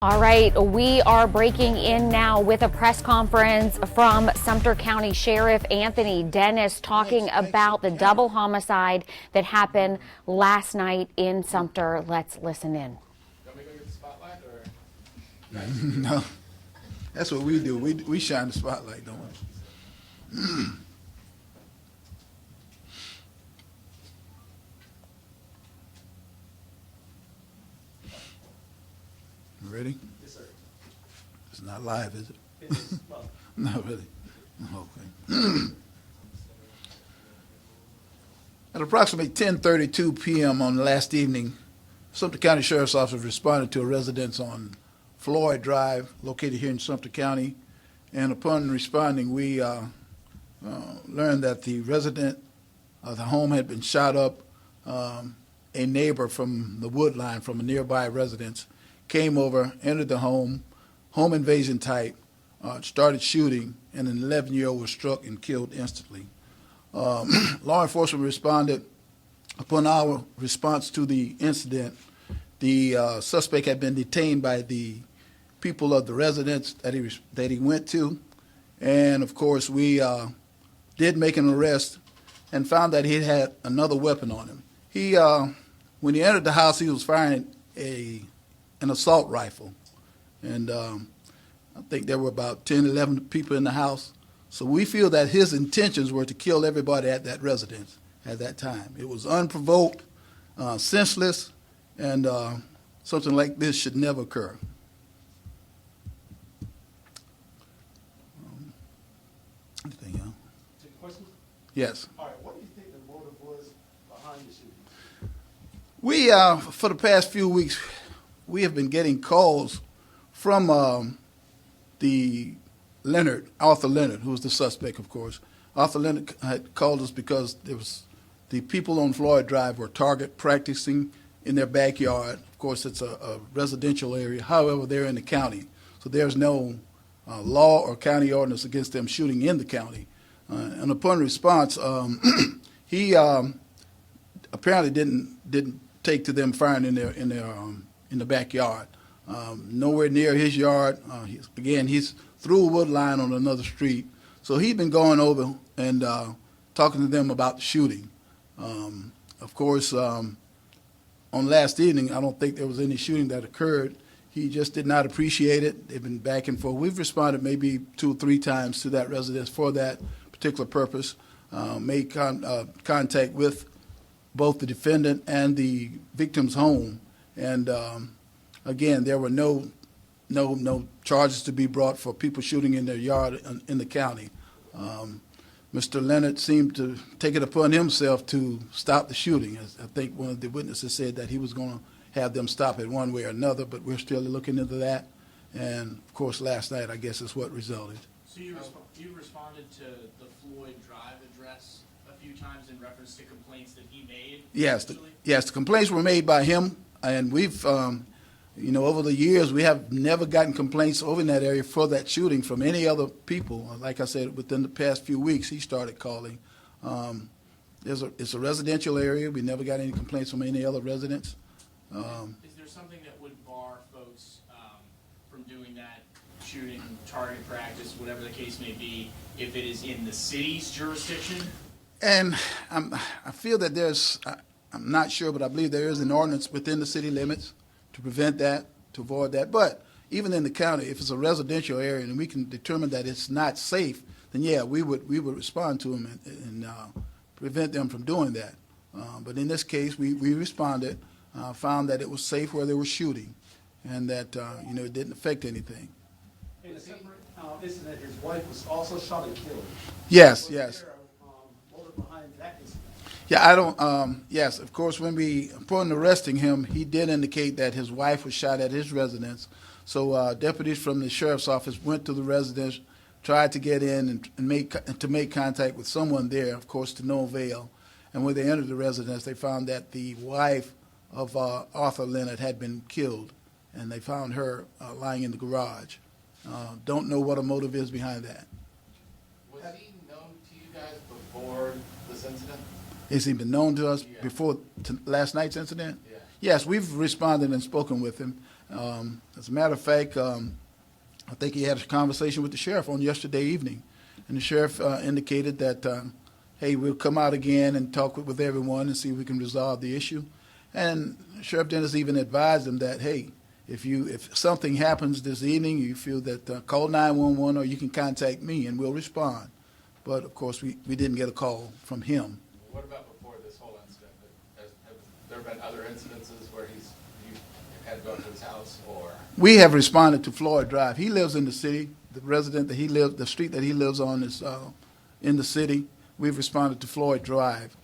All right, we are breaking in now with a press conference from Sumter County Sheriff Anthony Dennis talking about the double homicide that happened last night in Sumter. Let's listen in. Want me to go get the spotlight, or? No, that's what we do. We shine the spotlight, don't we? You ready? Yes, sir. It's not live, is it? It is, well, No, really. Okay. At approximately 10:32 p.m. on last evening, Sumter County Sheriff's Office responded to a residence on Floyd Drive, located here in Sumter County. And upon responding, we learned that the resident of the home had been shot up. A neighbor from the wood line from a nearby residence came over, entered the home invasion type, started shooting, and an 11-year-old was struck and killed instantly. Law enforcement responded. Upon our response to the incident, the suspect had been detained by the people of the residence that he went to, and of course we did make an arrest and found that he had another weapon on him. He, when he entered the house, he was firing an assault rifle, and I think there were about 10, 11 people in the house. So we feel that his intentions were to kill everybody at that residence at that time. It was unprovoked, senseless, and something like this should never occur. Anything else? take questions? Yes. All right, what do you think the motive was behind the shooting? We, for the past few weeks, we have been getting calls from the Arthur Leonard, who was the suspect, of course. Arthur Leonard had called us because the people on Floyd Drive were target practicing in their backyard. Of course, it's a residential area. However, they're in the county, so there's no law or county ordinance against them shooting in the county. And upon response, he apparently didn't take to them firing in the backyard. Nowhere near his yard. He's through a wood line on another street. So he'd been going over and talking to them about the shooting. Of course, on last evening, I don't think there was any shooting that occurred. He just did not appreciate it. They've been back and forth. We've responded maybe 2 or 3 times to that residence for that particular purpose, made contact with both the defendant and the victim's home. And again, there were no charges to be brought for people shooting in their yard in the county. Mr. Leonard seemed to take it upon himself to stop the shooting. I think one of the witnesses said that he was going to have them stop it one way or another, but we're still looking into that. And, of course, last night, I guess, is what resulted. So you responded to the Floyd Drive address a few times in reference to complaints that he made? Yes, the complaints were made by him, and we've, over the years, we have never gotten complaints over in that area for that shooting from any other people. Like I said, within the past few weeks, he started calling. It's a residential area. We never got any complaints from any other residents. Is there something that would bar folks from doing that shooting, target practice, whatever the case may be, if it is in the city's jurisdiction? And I feel that I'm not sure, but I believe there is an ordinance within the city limits to prevent that, to avoid that. But even in the county, if it's a residential area and we can determine that it's not safe, then yeah, we would respond to them and prevent them from doing that. But in this case, we responded, found that it was safe where they were shooting, and that it didn't affect anything. In a separate incident, his wife was also shot and killed. Yes, Was yes. there a motive behind that incident? Yeah, I don't, yes, of course, upon arresting him, he did indicate that his wife was shot at his residence. So deputies from the sheriff's office went to the residence, tried to get in and make contact with someone there, of course, to no avail. And when they entered the residence, they found that the wife of Arthur Leonard had been killed, and they found her lying in the garage. Don't know what a motive is behind that. Was he known to you guys before this incident? Has he been known to us before last night's incident? Yeah. Yes, we've responded and spoken with him. As a matter of fact, I think he had a conversation with the sheriff on yesterday evening, and the sheriff indicated that, hey, we'll come out again and talk with everyone and see if we can resolve the issue. And Sheriff Dennis even advised him that, hey, if something happens this evening, you feel that call 911 or you can contact me and we'll respond. But of course, we didn't get a call from him. What about before this whole incident? Have there been other incidences where you had to go to his house, or? We have responded to Floyd Drive. He lives in the city. The street that he lives on is in the city. We've responded to Floyd Drive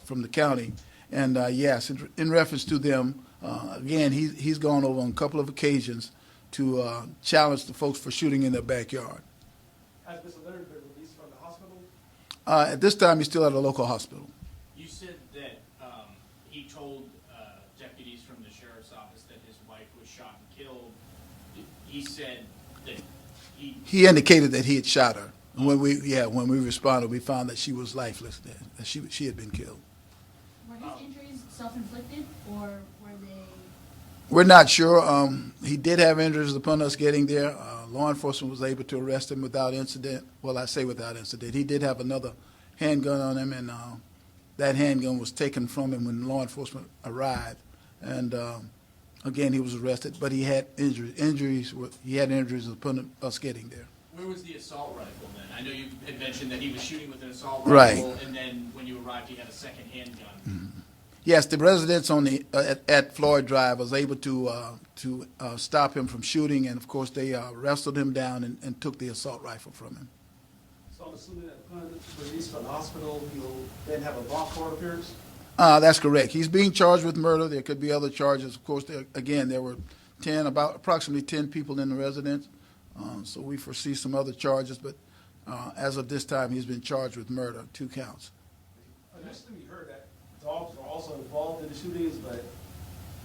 from the county. And yes, in reference to them, again, he's gone over on a couple of occasions to challenge the folks for shooting in their backyard. Has Mr. Leonard been released from the hospital? At this time, he's still at a local hospital. You said that he told deputies from the sheriff's office that his wife was shot and killed. He said that He indicated that he had shot her. And when we responded, we found that she was lifeless, that she had been killed. Were his injuries self-inflicted, or were they? We're not sure. He did have injuries upon us getting there. Law enforcement was able to arrest him without incident. Well, I say without incident. He did have another handgun on him, and that handgun was taken from him when law enforcement arrived. And again, he was arrested, but he had injuries. He had injuries upon us getting there. Where was the assault rifle then? I know you had mentioned that he was shooting with an assault Right. rifle, and then when you arrived, he had a second handgun. Yes, the residents on at Floyd Drive was able to stop him from shooting, and of course they wrestled him down and took the assault rifle from him. So I'm assuming that upon release from the hospital, he'll then have a bond court appearance? That's correct. He's being charged with murder. There could be other charges. Of course, there were approximately 10 people in the residence, so we foresee some other charges. But as of this time, he's been charged with murder, 2 counts. Initially, we heard that dogs were also involved in the shootings, but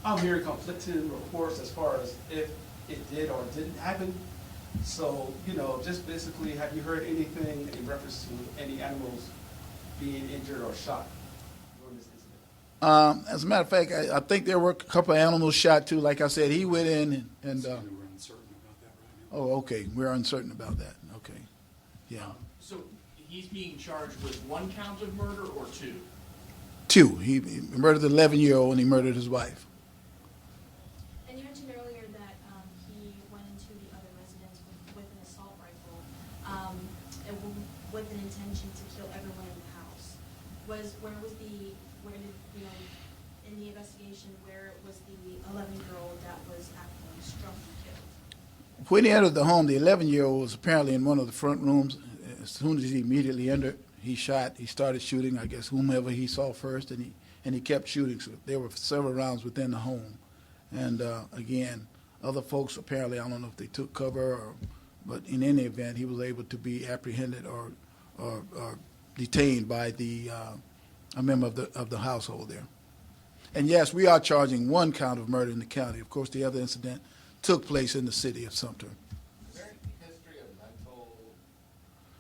I'm hearing conflicting reports as far as if it did or didn't happen. So, just basically, have you heard anything in reference to any animals being injured or shot during this incident? As a matter of fact, I think there were a couple of animals shot too. Like I said, he went in and. We're uncertain about that right now. Oh, okay. We're uncertain about that. Okay. Yeah. So he's being charged with 1 count of murder or 2? 2. He murdered the 11-year-old and he murdered his wife. And you mentioned earlier that he went into the other residence with an assault rifle, with an intention to kill everyone in the house. In the investigation, where was the 11-year-old that was actually struck and killed? When he entered the home, the 11-year-old was apparently in one of the front rooms. As soon as he immediately entered, he started shooting, I guess, whomever he saw first, and he kept shooting. So there were several rounds within the home. And again, other folks apparently, I don't know if they took cover, but in any event, he was able to be apprehended or detained by a member of the household there. And yes, we are charging 1 count of murder in the county. Of course, the other incident took place in the city of Sumter. Is there any history of mental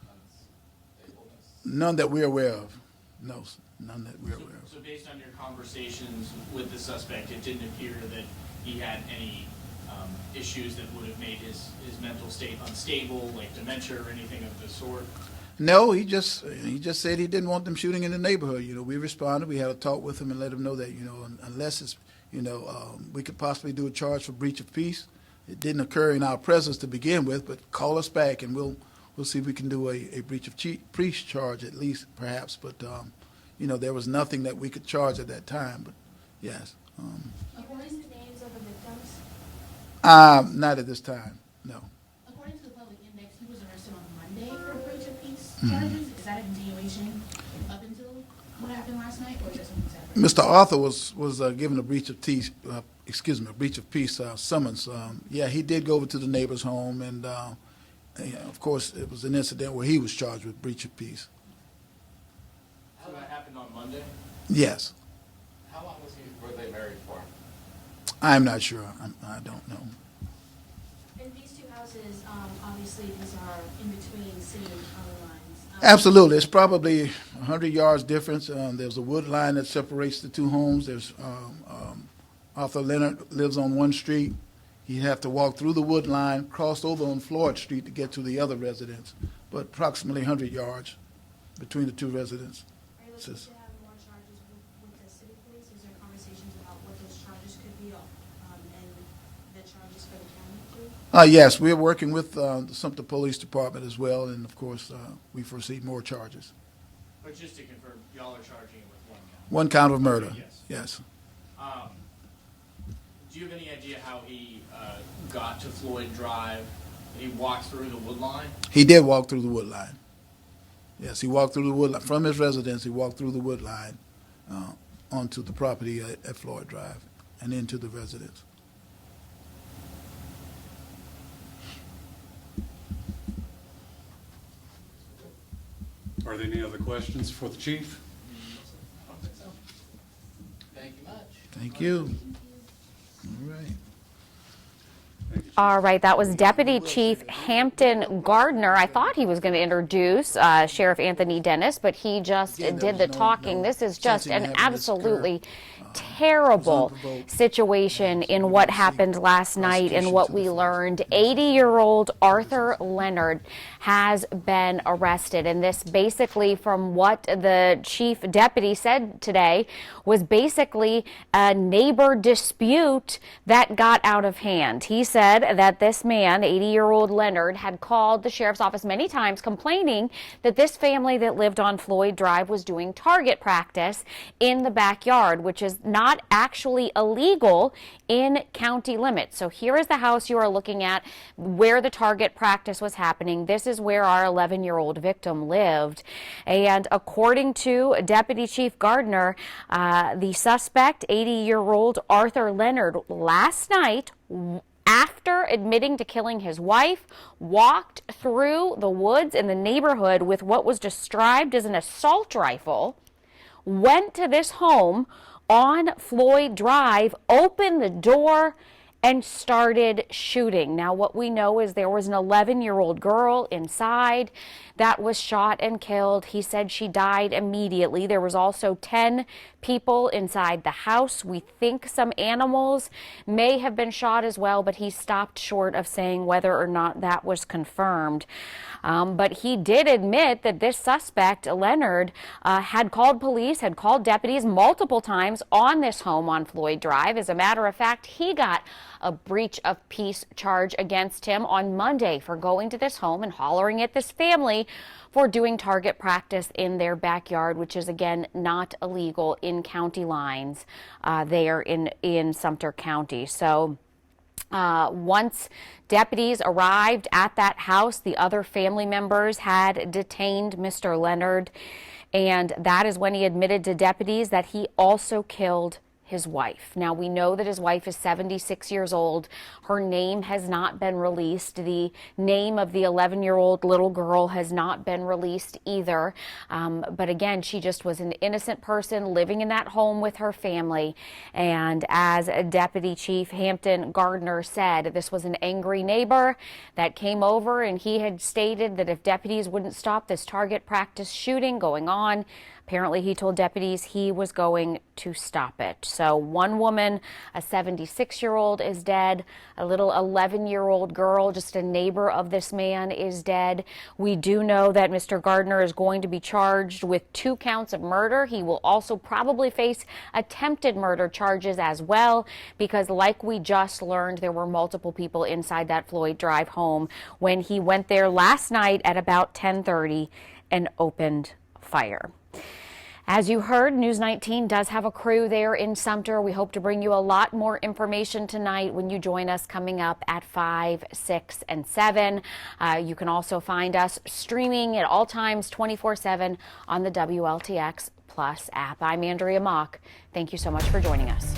unstableness? None that we're aware of. No, none that we're aware of. So based on your conversations with the suspect, it didn't appear that he had any issues that would have made his mental state unstable, like dementia or anything of the sort? No, he just said he didn't want them shooting in the neighborhood. We responded. We had a talk with him and let him know that unless it's we could possibly do a charge for breach of peace. It didn't occur in our presence to begin with, but call us back and we'll see if we can do a breach of peace charge at least, perhaps. But there was nothing that we could charge at that time. But yes, What is the names of the victims? not at this time. No. According to the public index, he was arrested on Monday for breach of peace charges. Is that a continuation up until what happened last night, or just something separate? Mr. Arthur was given a breach of peace. Summons. He did go over to the neighbor's home, and of course, it was an incident where he was charged with breach of peace. So that happened on Monday? Yes, How long were they married for? I'm not sure. I don't know. And these 2 houses, obviously, these are in between city and county lines. Absolutely, it's probably 100 yards difference. There's a wood line that separates the 2 homes. There's Arthur Leonard lives on one street. He'd have to walk through the wood line, cross over on Floyd Street to get to the other residence, but approximately 100 yards between the two residences. Are you looking to have more charges with the city police? Is there conversations about what those charges could be, and the charges for the county too? Yes, we're working with the Sumter Police Department as well, and of course, we foresee more charges. But just to confirm, y'all are charging him with one count? One count of murder. Yes. Yes. Do you have any idea how he got to Floyd Drive? He walked through the wood line? He did walk through the wood line. Yes, he walked through the wood line. From his residence, he walked through the wood line onto the property at Floyd Drive and into the residence. Are there any other questions for the chief? Thank you much. Thank you. All right. All right, that was Deputy Chief Hampton Gardner. I thought he was going to introduce Sheriff Anthony Dennis, but he just Again, did there the was talking. no This is just sensing an having this occur. absolutely terrible situation in what happened last night and what we learned. 80-year-old Arthur Leonard has been arrested, and this basically, from what the chief deputy said today, was basically a neighbor dispute that got out of hand. He said that this man, 80-year-old Leonard, had called the sheriff's office many times complaining that this family that lived on Floyd Drive was doing target practice in the backyard, which is not actually illegal in county limits. So here is the house you are looking at where the target practice was happening. This is where our 11-year-old victim lived. And according to Deputy Chief Gardner, the suspect, 80-year-old Arthur Leonard, last night, after admitting to killing his wife, walked through the woods in the neighborhood with what was described as an assault rifle, went to this home on Floyd Drive, opened the door, and started shooting. Now, what we know is there was an 11-year-old girl inside that was shot and killed. He said she died immediately. There was also 10 people inside the house. We think some animals may have been shot as well, but he stopped short of saying whether or not that was confirmed. But he did admit that this suspect, Leonard, had called police, had called deputies multiple times on this home on Floyd Drive. As a matter of fact, he got a breach of peace charge against him on Monday for going to this home and hollering at this family for doing target practice in their backyard, which is, again, not illegal in county lines there in Sumter County. So once deputies arrived at that house, the other family members had detained Mr. Leonard, and that is when he admitted to deputies that he also killed his wife. Now, we know that his wife is 76 years old. Her name has not been released. The name of the 11-year-old little girl has not been released either. But again, she just was an innocent person living in that home with her family. And as Deputy Chief Hampton Gardner said, this was an angry neighbor that came over, and he had stated that if deputies wouldn't stop this target practice shooting going on, apparently he told deputies he was going to stop it. So one woman, a 76-year-old, is dead. A little 11-year-old girl, just a neighbor of this man, is dead. We do know that Mr. Gardner is going to be charged with 2 counts of murder. He will also probably face attempted murder charges as well, because like we just learned, there were multiple people inside that Floyd Drive home when he went there last night at about 10:30 and opened fire. As you heard, News 19 does have a crew there in Sumter. We hope to bring you a lot more information tonight when you join us coming up at 5, 6, and 7. You can also find us streaming at all times 24/7 on the WLTX Plus app. I'm Andrea Mock. Thank you so much for joining us.